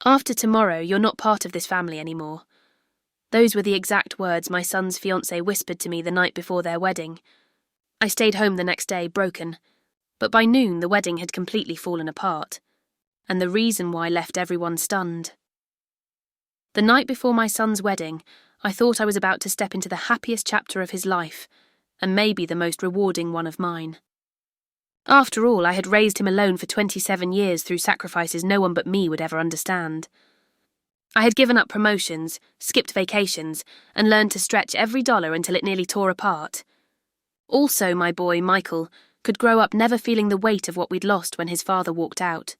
After tomorrow, you're not part of this family anymore. Those were the exact words my son's fiancée whispered to me the night before their wedding. I stayed home the next day, broken, but by noon the wedding had completely fallen apart, and the reason why left everyone stunned. The night before my son's wedding, I thought I was about to step into the happiest chapter of his life, and maybe the most rewarding one of mine. After all, I had raised him alone for 27 years through sacrifices no one but me would ever understand. I had given up promotions, skipped vacations, and learned to stretch every dollar until it nearly tore apart. Also, my boy, Michael, could grow up never feeling the weight of what we'd lost when his father walked out.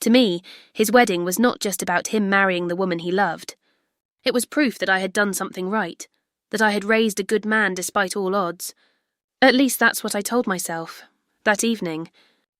To me, his wedding was not just about him marrying the woman he loved. It was proof that I had done something right, that I had raised a good man despite all odds. At least that's what I told myself. That evening,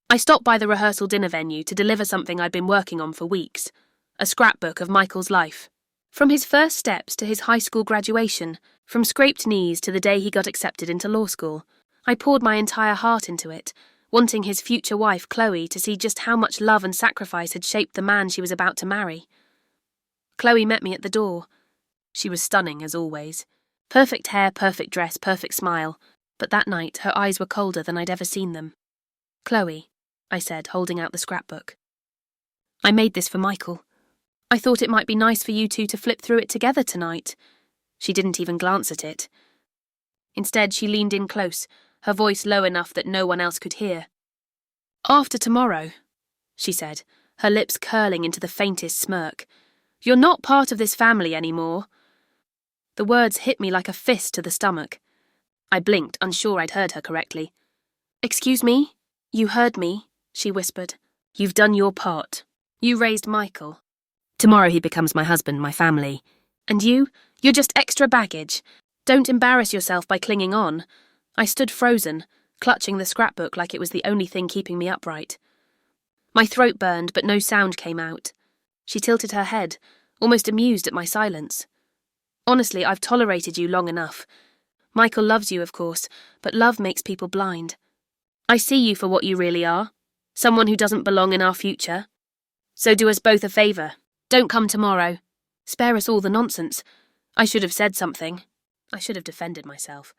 I stopped by the rehearsal dinner venue to deliver something I'd been working on for weeks, a scrapbook of Michael's life. From his first steps to his high school graduation, from scraped knees to the day he got accepted into law school, I poured my entire heart into it, wanting his future wife, Chloe, to see just how much love and sacrifice had shaped the man she was about to marry. Chloe met me at the door. She was stunning, as always. Perfect hair, perfect dress, perfect smile, but that night her eyes were colder than I'd ever seen them. "Chloe," I said, holding out the scrapbook. "I made this for Michael. I thought it might be nice for you two to flip through it together tonight." She didn't even glance at it. Instead, she leaned in close, her voice low enough that no one else could hear. "After tomorrow," she said, her lips curling into the faintest smirk, "you're not part of this family anymore." The words hit me like a fist to the stomach. I blinked, unsure I'd heard her correctly. "Excuse me? You heard me," she whispered. "You've done your part. You raised Michael. Tomorrow he becomes my husband, my family. And you're just extra baggage. Don't embarrass yourself by clinging on." I stood frozen, clutching the scrapbook like it was the only thing keeping me upright. My throat burned, but no sound came out. She tilted her head, almost amused at my silence. "Honestly, I've tolerated you long enough. Michael loves you, of course, but love makes people blind. I see you for what you really are, someone who doesn't belong in our future. So do us both a favour. Don't come tomorrow. Spare us all the nonsense." I should have said something. I should have defended myself.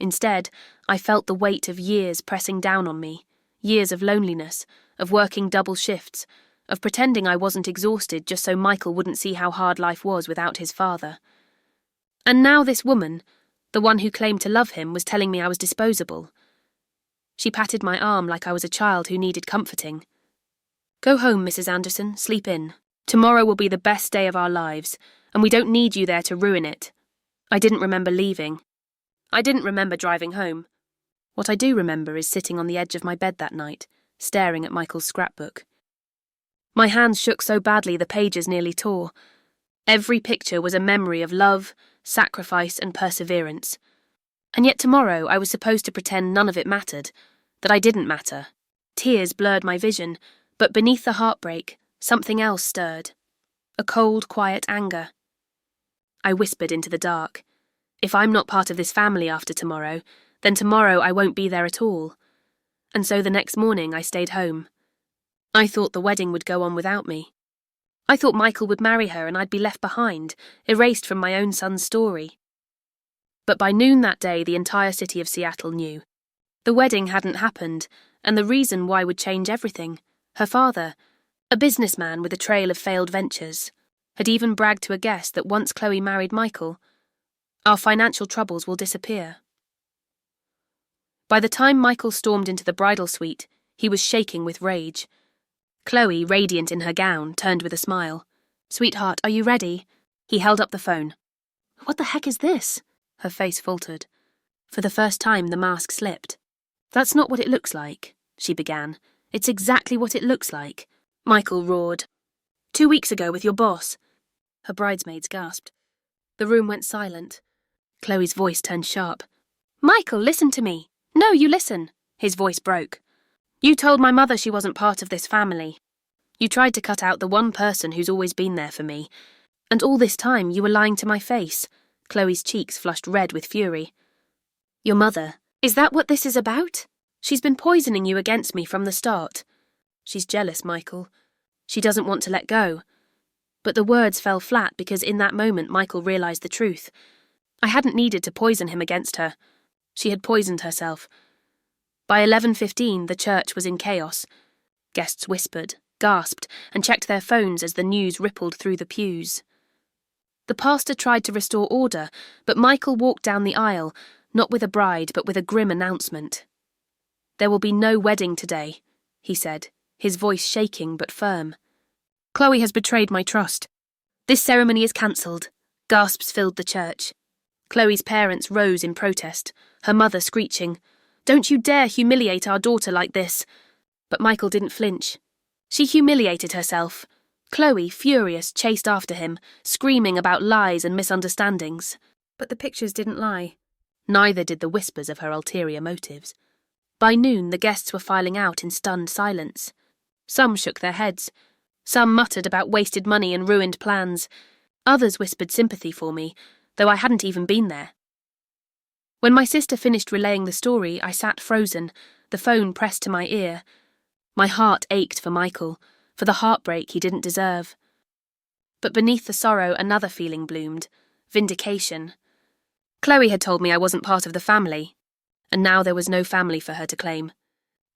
Instead, I felt the weight of years pressing down on me, years of loneliness, of working double shifts, of pretending I wasn't exhausted just so Michael wouldn't see how hard life was without his father. And now this woman, the one who claimed to love him, was telling me I was disposable. She patted my arm like I was a child who needed comforting. "Go home, Mrs. Anderson, sleep in. Tomorrow will be the best day of our lives, and we don't need you there to ruin it." I didn't remember leaving. I didn't remember driving home. What I do remember is sitting on the edge of my bed that night, staring at Michael's scrapbook. My hands shook so badly the pages nearly tore. Every picture was a memory of love, sacrifice, and perseverance. And yet tomorrow I was supposed to pretend none of it mattered, that I didn't matter. Tears blurred my vision, but beneath the heartbreak, something else stirred. A cold, quiet anger. I whispered into the dark. If I'm not part of this family after tomorrow, then tomorrow I won't be there at all. And so the next morning I stayed home. I thought the wedding would go on without me. I thought Michael would marry her and I'd be left behind, erased from my own son's story. But by noon that day, the entire city of Seattle knew. The wedding hadn't happened, and the reason why would change everything. Her father, a businessman with a trail of failed ventures, had even bragged to a guest that once Chloe married Michael, our financial troubles will disappear. By the time Michael stormed into the bridal suite, he was shaking with rage. Chloe, radiant in her gown, turned with a smile. "Sweetheart, are you ready?" He held up the phone. "What the heck is this?" Her face faltered. For the first time, the mask slipped. "That's not what it looks like," she began. "It's exactly what it looks like," Michael roared. "2 weeks ago with your boss." Her bridesmaids gasped. The room went silent. Chloe's voice turned sharp. "Michael, listen to me. No, you listen." His voice broke. "You told my mother she wasn't part of this family. You tried to cut out the one person who's always been there for me. And all this time you were lying to my face." Chloe's cheeks flushed red with fury. "Your mother, is that what this is about? She's been poisoning you against me from the start." "She's jealous, Michael. She doesn't want to let go. But the words fell flat because in that moment Michael realised the truth. I hadn't needed to poison him against her. She had poisoned herself. By 11:15, the church was in chaos. Guests whispered, gasped, and checked their phones as the news rippled through the pews. The pastor tried to restore order, but Michael walked down the aisle, not with a bride, but with a grim announcement. "There will be no wedding today," he said, his voice shaking but firm. "Chloe has betrayed my trust. This ceremony is cancelled." Gasps filled the church. Chloe's parents rose in protest, her mother screeching, "Don't you dare humiliate our daughter like this." But Michael didn't flinch. She humiliated herself. Chloe, furious, chased after him, screaming about lies and misunderstandings. But the pictures didn't lie. Neither did the whispers of her ulterior motives. By noon, the guests were filing out in stunned silence. Some shook their heads. Some muttered about wasted money and ruined plans. Others whispered sympathy for me, though I hadn't even been there. When my sister finished relaying the story, I sat frozen, the phone pressed to my ear. My heart ached for Michael, for the heartbreak he didn't deserve. But beneath the sorrow, another feeling bloomed: vindication. Chloe had told me I wasn't part of the family, and now there was no family for her to claim.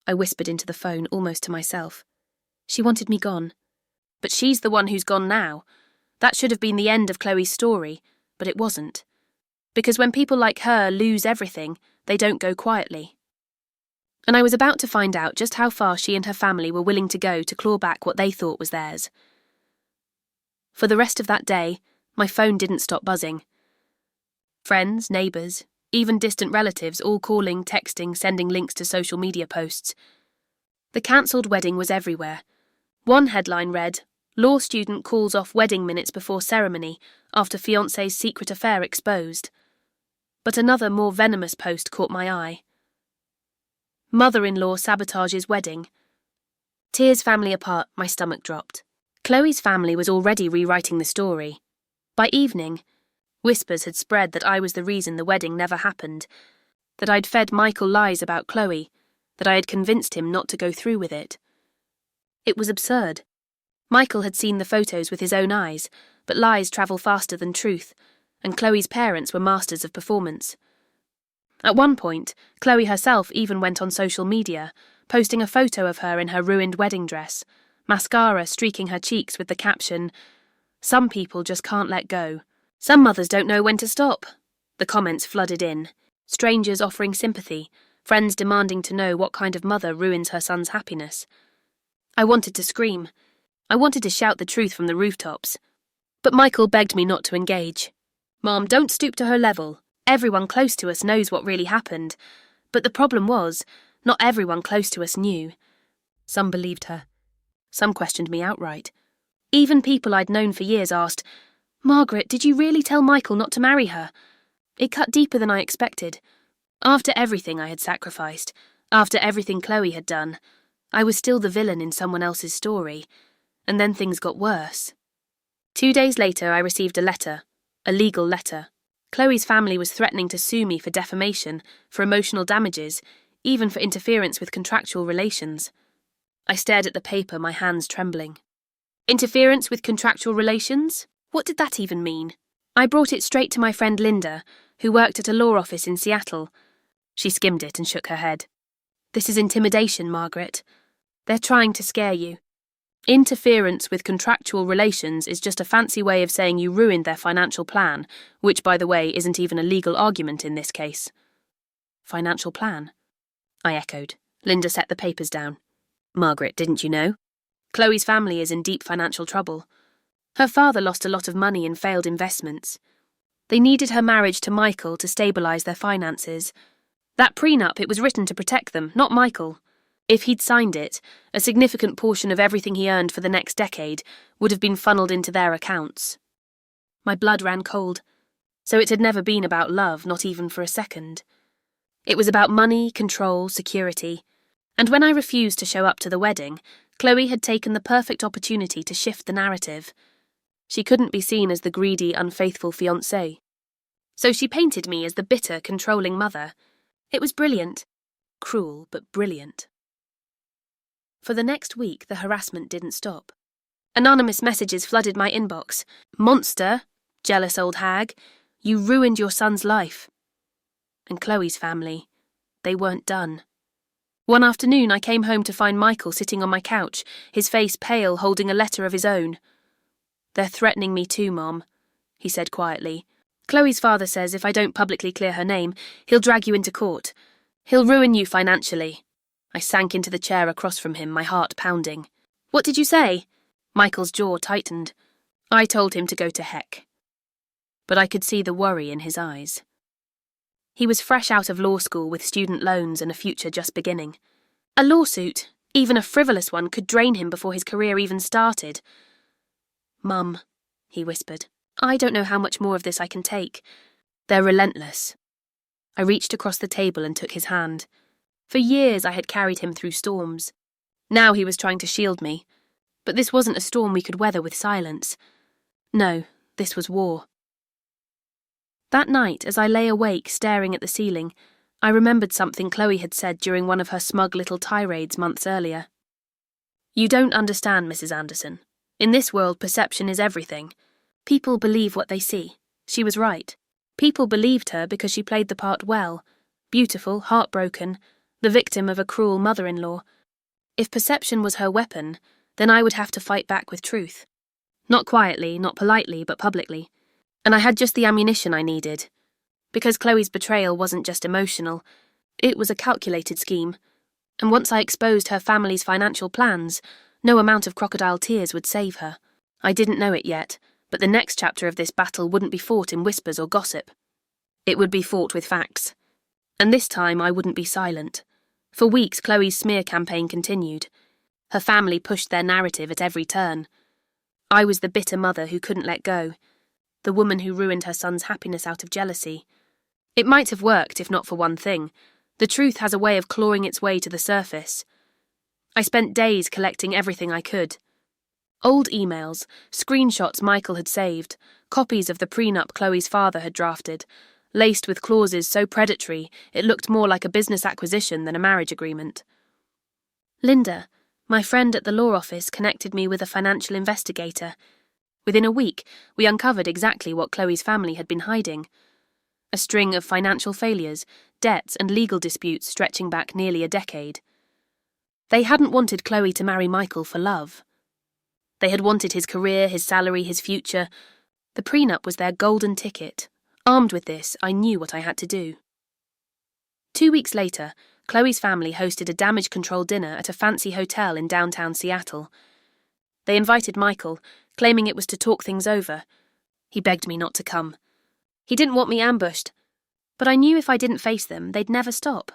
I whispered into the phone, almost to myself. She wanted me gone. But she's the one who's gone now. That should have been the end of Chloe's story, but it wasn't. Because when people like her lose everything, they don't go quietly. And I was about to find out just how far she and her family were willing to go to claw back what they thought was theirs. For the rest of that day, my phone didn't stop buzzing. Friends, neighbours, even distant relatives all calling, texting, sending links to social media posts. The cancelled wedding was everywhere. One headline read, "Law student calls off wedding minutes before ceremony after fiancé's secret affair exposed." But another, more venomous post caught my eye. "Mother-in-law sabotages wedding." Tears family apart, my stomach dropped. Chloe's family was already rewriting the story. By evening, whispers had spread that I was the reason the wedding never happened, that I'd fed Michael lies about Chloe, that I had convinced him not to go through with it. It was absurd. Michael had seen the photos with his own eyes, but lies travel faster than truth, and Chloe's parents were masters of performance. At one point, Chloe herself even went on social media, posting a photo of her in her ruined wedding dress, mascara streaking her cheeks with the caption, "Some people just can't let go. Some mothers don't know when to stop." The comments flooded in, strangers offering sympathy, friends demanding to know what kind of mother ruins her son's happiness. I wanted to scream. I wanted to shout the truth from the rooftops. But Michael begged me not to engage. "Mom, don't stoop to her level. Everyone close to us knows what really happened." But the problem was, not everyone close to us knew. Some believed her. Some questioned me outright. Even people I'd known for years asked, "Margaret, did you really tell Michael not to marry her?" It cut deeper than I expected. After everything I had sacrificed, after everything Chloe had done, I was still the villain in someone else's story. And then things got worse. 2 days later, I received a letter, a legal letter. Chloe's family was threatening to sue me for defamation, for emotional damages, even for interference with contractual relations. I stared at the paper, my hands trembling. Interference with contractual relations? What did that even mean? I brought it straight to my friend Linda, who worked at a law office in Seattle. She skimmed it and shook her head. "This is intimidation, Margaret. They're trying to scare you. Interference with contractual relations is just a fancy way of saying you ruined their financial plan, which, by the way, isn't even a legal argument in this case." "Financial plan?" I echoed. Linda set the papers down. "Margaret, didn't you know? Chloe's family is in deep financial trouble. Her father lost a lot of money in failed investments. They needed her marriage to Michael to stabilise their finances. That prenup, it was written to protect them, not Michael. If he'd signed it, a significant portion of everything he earned for the next decade would have been funneled into their accounts." My blood ran cold. So it had never been about love, not even for a second. It was about money, control, security. And when I refused to show up to the wedding, Chloe had taken the perfect opportunity to shift the narrative. She couldn't be seen as the greedy, unfaithful fiancée. So she painted me as the bitter, controlling mother. It was brilliant. Cruel, but brilliant. For the next week, the harassment didn't stop. Anonymous messages flooded my inbox. "Monster, jealous old hag, you ruined your son's life." And Chloe's family, they weren't done. One afternoon I came home to find Michael sitting on my couch, his face pale, holding a letter of his own. "They're threatening me too, Mom," he said quietly. "Chloe's father says if I don't publicly clear her name, he'll drag you into court. He'll ruin you financially." I sank into the chair across from him, my heart pounding. "What did you say?" Michael's jaw tightened. I told him to go to heck. But I could see the worry in his eyes. He was fresh out of law school with student loans and a future just beginning. A lawsuit, even a frivolous one, could drain him before his career even started. "Mum," he whispered, "I don't know how much more of this I can take. They're relentless." I reached across the table and took his hand. For years I had carried him through storms. Now he was trying to shield me. But this wasn't a storm we could weather with silence. No, this was war. That night, as I lay awake staring at the ceiling, I remembered something Chloe had said during one of her smug little tirades months earlier. "You don't understand, Mrs. Anderson. In this world, perception is everything. People believe what they see." She was right. People believed her because she played the part well, beautiful, heartbroken, the victim of a cruel mother-in-law. If perception was her weapon, then I would have to fight back with truth. Not quietly, not politely, but publicly. And I had just the ammunition I needed. Because Chloe's betrayal wasn't just emotional, it was a calculated scheme. And once I exposed her family's financial plans, no amount of crocodile tears would save her. I didn't know it yet, but the next chapter of this battle wouldn't be fought in whispers or gossip. It would be fought with facts. And this time I wouldn't be silent. For weeks, Chloe's smear campaign continued. Her family pushed their narrative at every turn. I was the bitter mother who couldn't let go, the woman who ruined her son's happiness out of jealousy. It might have worked if not for one thing. The truth has a way of clawing its way to the surface. I spent days collecting everything I could. Old emails, screenshots Michael had saved, copies of the prenup Chloe's father had drafted, laced with clauses so predatory it looked more like a business acquisition than a marriage agreement. Linda, my friend at the law office, connected me with a financial investigator. Within a week, we uncovered exactly what Chloe's family had been hiding. A string of financial failures, debts and legal disputes stretching back nearly a decade. They hadn't wanted Chloe to marry Michael for love. They had wanted his career, his salary, his future. The prenup was their golden ticket. Armed with this, I knew what I had to do. 2 weeks later, Chloe's family hosted a damage control dinner at a fancy hotel in downtown Seattle. They invited Michael, claiming it was to talk things over. He begged me not to come. He didn't want me ambushed, but I knew if I didn't face them, they'd never stop.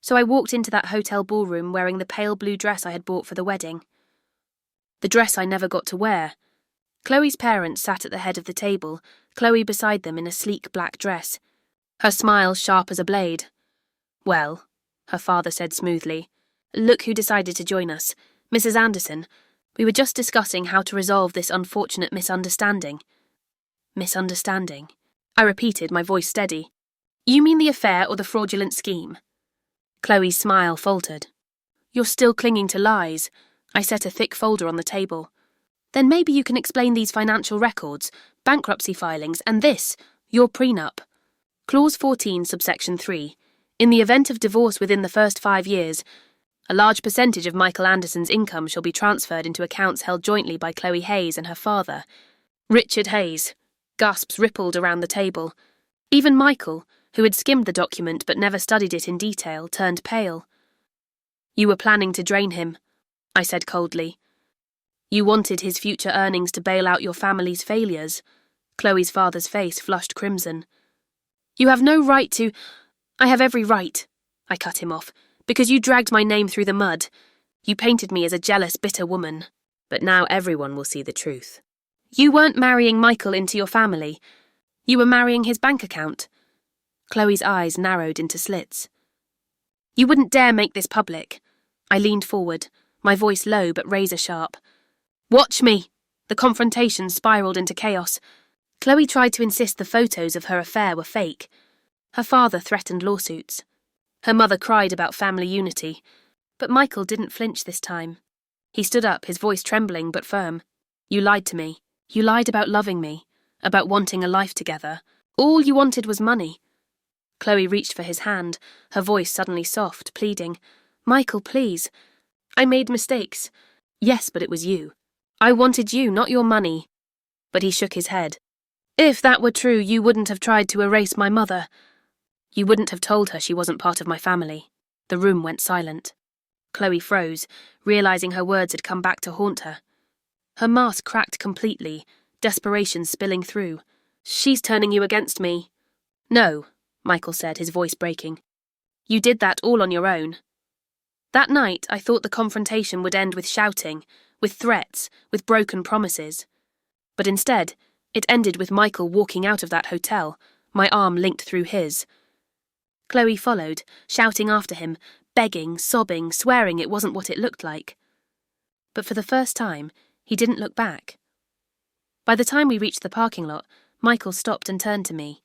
So I walked into that hotel ballroom wearing the pale blue dress I had bought for the wedding. The dress I never got to wear. Chloe's parents sat at the head of the table, Chloe beside them in a sleek black dress, her smile sharp as a blade. "Well," her father said smoothly, "look who decided to join us. Mrs. Anderson. We were just discussing how to resolve this unfortunate misunderstanding." "Misunderstanding?" I repeated, my voice steady. "You mean the affair or the fraudulent scheme?" Chloe's smile faltered. "You're still clinging to lies." I set a thick folder on the table. "Then maybe you can explain these financial records, bankruptcy filings, and this, your prenup. Clause 14, subsection 3. In the event of divorce within the first 5 years, a large percentage of Michael Anderson's income shall be transferred into accounts held jointly by Chloe Hayes and her father." Richard Hayes. Gasps rippled around the table. Even Michael, who had skimmed the document but never studied it in detail, turned pale. "You were planning to drain him," I said coldly. "You wanted his future earnings to bail out your family's failures." Chloe's father's face flushed crimson. "You have no right to—" "I have every right," I cut him off, "because you dragged my name through the mud. You painted me as a jealous, bitter woman. But now everyone will see the truth. You weren't marrying Michael into your family. You were marrying his bank account." Chloe's eyes narrowed into slits. "You wouldn't dare make this public." I leaned forward, my voice low but razor-sharp. "Watch me!" The confrontation spiraled into chaos. Chloe tried to insist the photos of her affair were fake. Her father threatened lawsuits. Her mother cried about family unity. But Michael didn't flinch this time. He stood up, his voice trembling but firm. You lied to me. You lied about loving me, about wanting a life together. All you wanted was money. Chloe reached for his hand, her voice suddenly soft, pleading. Michael, please. I made mistakes. Yes, but it was you. I wanted you, not your money. But he shook his head. If that were true, you wouldn't have tried to erase my mother. You wouldn't have told her she wasn't part of my family. The room went silent. Chloe froze, realizing her words had come back to haunt her. Her mask cracked completely, desperation spilling through. She's turning you against me. No, Michael said, his voice breaking. You did that all on your own. That night, I thought the confrontation would end with shouting, with threats, with broken promises. But instead, it ended with Michael walking out of that hotel, my arm linked through his. Chloe followed, shouting after him, begging, sobbing, swearing it wasn't what it looked like. But for the first time, he didn't look back. By the time we reached the parking lot, Michael stopped and turned to me.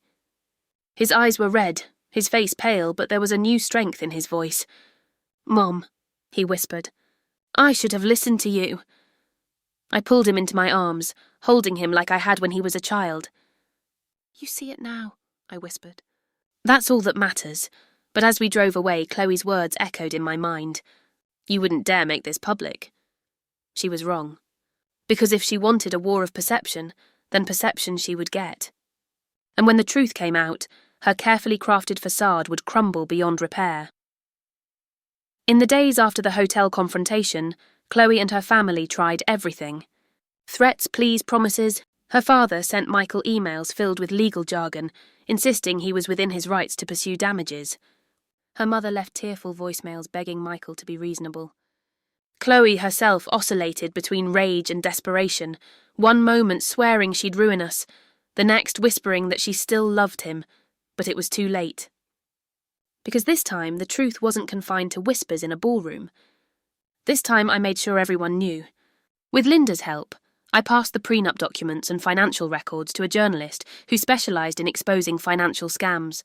His eyes were red, his face pale, but there was a new strength in his voice. Mom, he whispered, I should have listened to you. I pulled him into my arms, holding him like I had when he was a child. You see it now, I whispered. That's all that matters, but as we drove away, Chloe's words echoed in my mind. You wouldn't dare make this public. She was wrong. Because if she wanted a war of perception, then perception she would get. And when the truth came out, her carefully crafted facade would crumble beyond repair. In the days after the hotel confrontation, Chloe and her family tried everything. Threats, pleas, promises. Her father sent Michael emails filled with legal jargon, insisting he was within his rights to pursue damages. Her mother left tearful voicemails begging Michael to be reasonable. Chloe herself oscillated between rage and desperation, one moment swearing she'd ruin us, the next whispering that she still loved him, but it was too late. Because this time the truth wasn't confined to whispers in a ballroom. This time I made sure everyone knew. With Linda's help, I passed the prenup documents and financial records to a journalist who specialised in exposing financial scams.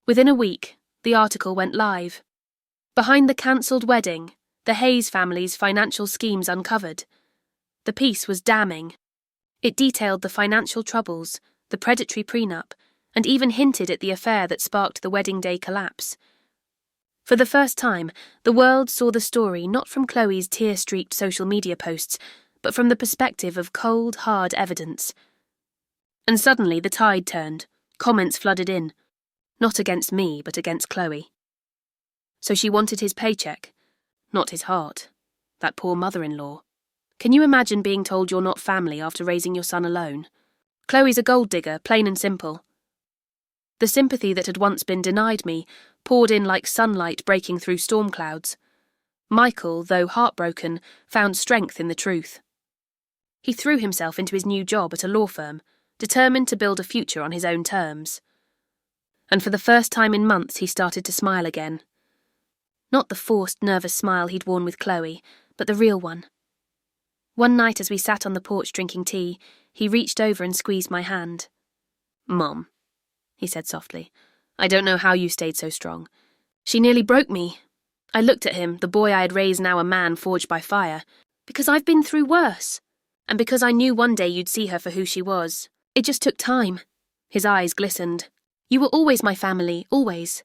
Within a week, the article went live. Behind the cancelled wedding, the Hayes family's financial schemes uncovered. The piece was damning. It detailed the financial troubles, the predatory prenup, and even hinted at the affair that sparked the wedding day collapse. For the first time, the world saw the story not from Chloe's tear-streaked social media posts, but from the perspective of cold, hard evidence. And suddenly the tide turned, comments flooded in, not against me, but against Chloe. So she wanted his paycheck, not his heart. That poor mother-in-law. Can you imagine being told you're not family after raising your son alone? Chloe's a gold digger, plain and simple. The sympathy that had once been denied me poured in like sunlight breaking through storm clouds. Michael, though heartbroken, found strength in the truth. He threw himself into his new job at a law firm, determined to build a future on his own terms. And for the first time in months he started to smile again. Not the forced, nervous smile he'd worn with Chloe, but the real one. One night as we sat on the porch drinking tea, he reached over and squeezed my hand. Mom, he said softly, I don't know how you stayed so strong. She nearly broke me. I looked at him, the boy I had raised now a man forged by fire, because I've been through worse, and because I knew one day you'd see her for who she was. It just took time. His eyes glistened. You were always my family, always.